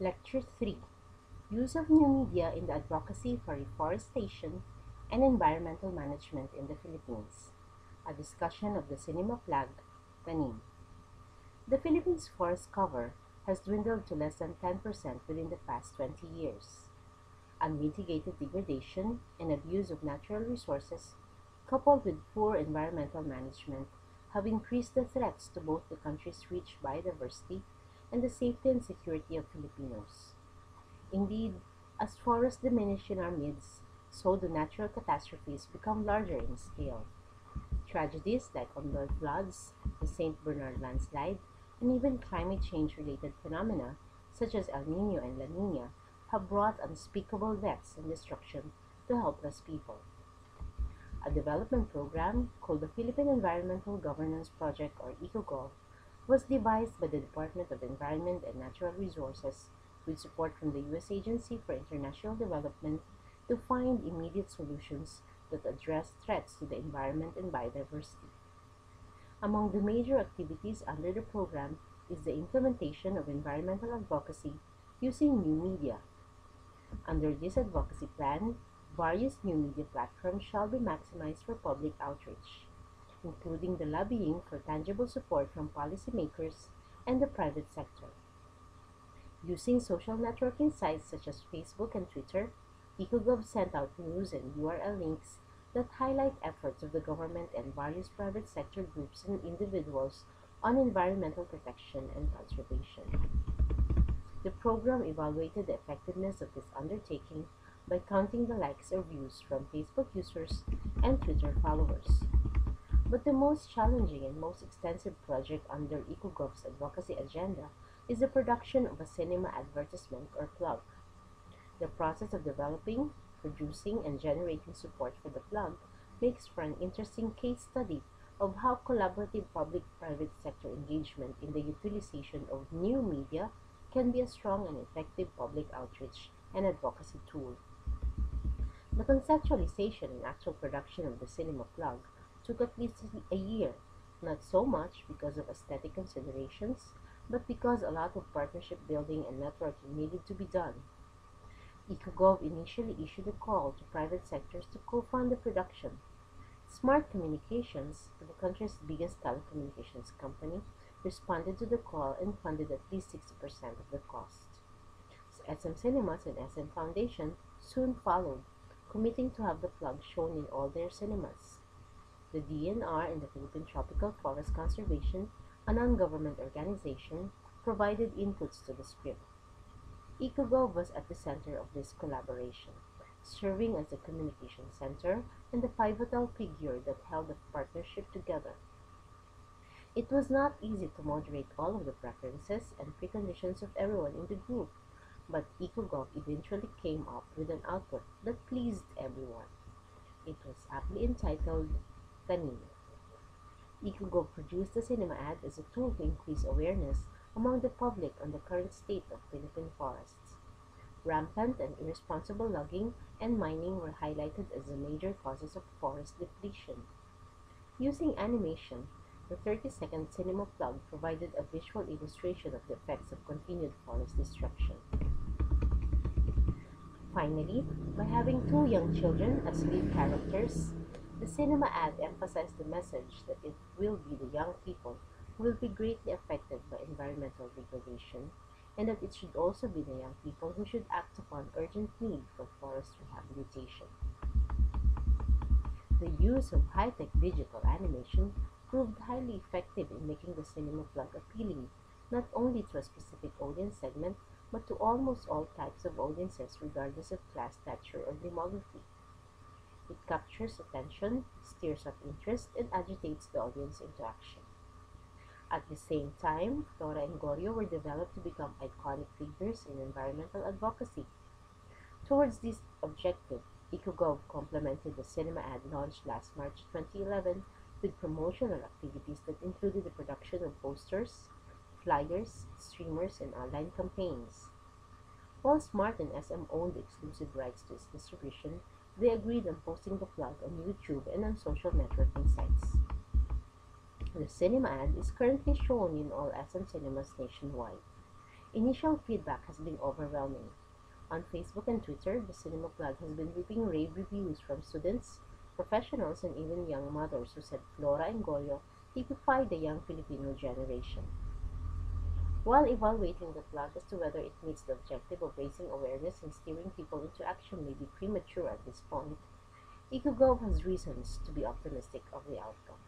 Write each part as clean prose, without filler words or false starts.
Lecture 3: Use of New Media in the Advocacy for Reforestation and Environmental Management in the Philippines. A discussion of the cinema plug, Tanim. The Philippines' forest cover has dwindled to less than 10% within the past 20 years. Unmitigated degradation and abuse of natural resources, coupled with poor environmental management, have increased the threats to both the country's rich biodiversity and the safety and security of Filipinos. Indeed, as forests diminish in our midst, so do natural catastrophes become larger in scale. Tragedies like ongoing floods, the St. Bernard landslide, and even climate change-related phenomena such as El Niño and La Niña have brought unspeakable deaths and destruction to helpless people. A development program called the Philippine Environmental Governance Project, or EcoGov, was devised by the Department of Environment and Natural Resources with support from the U.S. Agency for International Development to find immediate solutions that address threats to the environment and biodiversity. Among the major activities under the program is the implementation of environmental advocacy using new media. Under this advocacy plan, various new media platforms shall be maximized for public outreach, including the lobbying for tangible support from policymakers and the private sector. Using social networking sites such as Facebook and Twitter, EcoGov sent out news and URL links that highlight efforts of the government and various private sector groups and individuals on environmental protection and conservation. The program evaluated the effectiveness of this undertaking by counting the likes or views from Facebook users and Twitter followers. But the most challenging and most extensive project under EcoGov's advocacy agenda is the production of a cinema advertisement or plug. The process of developing, producing, and generating support for the plug makes for an interesting case study of how collaborative public-private sector engagement in the utilization of new media can be a strong and effective public outreach and advocacy tool. The conceptualization and actual production of the cinema plug took at least a year, not so much because of aesthetic considerations, but because a lot of partnership building and networking needed to be done. EcoGov initially issued a call to private sectors to co-fund the production. Smart Communications, the country's biggest telecommunications company, responded to the call and funded at least 60% of the cost. SM Cinemas and SM Foundation soon followed, committing to have the plug shown in all their cinemas. The DNR and the Philippine Tropical Forest Conservation, a non-government organization, provided inputs to the script. EcoGov was at the center of this collaboration, serving as the communication center and the pivotal figure that held the partnership together. It was not easy to moderate all of the preferences and preconditions of everyone in the group, but EcoGov eventually came up with an output that pleased everyone. It was aptly entitled Tanim. EcoGov produced the cinema ad as a tool to increase awareness among the public on the current state of Philippine forests. Rampant and irresponsible logging and mining were highlighted as the major causes of forest depletion. Using animation, the 30-second cinema plug provided a visual illustration of the effects of continued forest destruction. Finally, by having two young children as lead characters, the cinema ad emphasized the message that it will be the young people who will be greatly affected by environmental degradation, and that it should also be the young people who should act upon urgent need for forest rehabilitation. The use of high-tech digital animation proved highly effective in making the cinema plug appealing not only to a specific audience segment, but to almost all types of audiences regardless of class, stature, or demography. It captures attention, stirs up interest, and agitates the audience into action. At the same time, Flora and Goryeo were developed to become iconic figures in environmental advocacy. Towards this objective, EcoGov complemented the cinema ad launched last March 2011 with promotional activities that included the production of posters, flyers, streamers, and online campaigns. While Smart and SM owned the exclusive rights to its distribution, they agreed on posting the plug on YouTube and on social networking sites. The cinema ad is currently shown in all SM cinemas nationwide. Initial feedback has been overwhelming. On Facebook and Twitter, the cinema plug has been reaping rave reviews from students, professionals, and even young mothers who said Flora and Goyo typify the young Filipino generation. While evaluating the plug as to whether it meets the objective of raising awareness and steering people into action may be premature at this point, EcoGov has reasons to be optimistic of the outcome.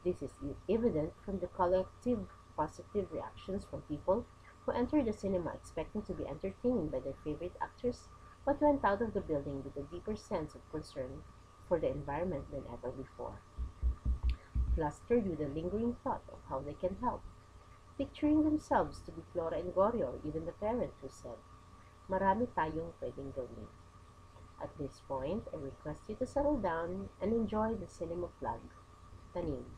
This is evident from the collective positive reactions from people who entered the cinema expecting to be entertained by their favorite actors but went out of the building with a deeper sense of concern for the environment than ever before, flustered with a lingering thought of how they can help, picturing themselves to be Flora and Gorio or even the parent who said, "Marami tayong pwedeng gawin." At this point, I request you to settle down and enjoy the cinema plug. Tanim.